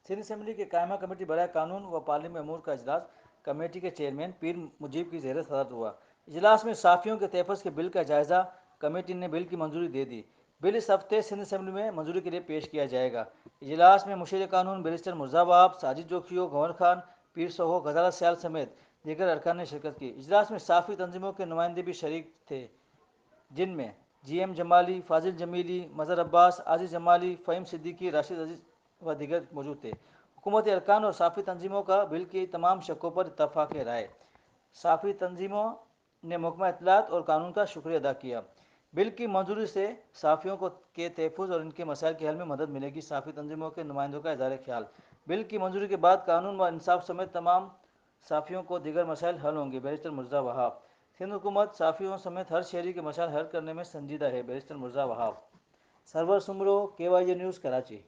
Sindh assembly کے قائمہ committee برائے قانون و پارلیمانی امور کا اجلاس کمیٹی کے چیئرمین پیر مجیب کی زیر صدارت ہوا۔ اجلاس میں صحافیوں کے تحفظ کے بل کا جائزہ کمیٹی نے بل کی منظوری دے دی۔ بل اس ہفتے سندھ اسمبلی میں منظوری کے لیے پیش کیا جائے گا۔ اجلاس میں مشیر قانون بیرسٹر مرزا وہاب، ساجد جوکھیو، گونر خان، پیر سوہو، غزالہ سیال سمیت دیگر ارکان نے شرکت کی۔ اجلاس میں صحافی تنظیموں کے نمائندے بھی شریک تھے، جن میں جی ایم جمالی، فاضل جمیلی، مظہر عباس، عاجز جمالی، فہیم صدیقی، راشد عزیز و دیگر موجود تھے۔ حکومتی ارکان اور صحافی تنظیموں کا بل کی تمام شقوں پر اتفاق رائے۔ صحافی تنظیموں نے محکمہ اطلاعات اور قانون کا شکریہ ادا کیا۔ بل کی منظوری سے صحافیوں کے تحفظ اور ان کے مسائل کے حل میں مدد ملے گی، صحافی تنظیموں کے نمائندوں کا اظہار خیال۔ بل کی منظوری کے بعد قانون و انصاف سمیت تمام صحافیوں کو دیگر مسائل حل ہوں گے: بیرسٹر مرزا وہاب۔ سندھ حکومت صحافیوں سمیت ہر شہری کے مسائل حل کرنے میں سنجیدہ ہے: بیرسٹر مرزا وہاب۔ سرور سمرو، KYJ نیوز، کراچی۔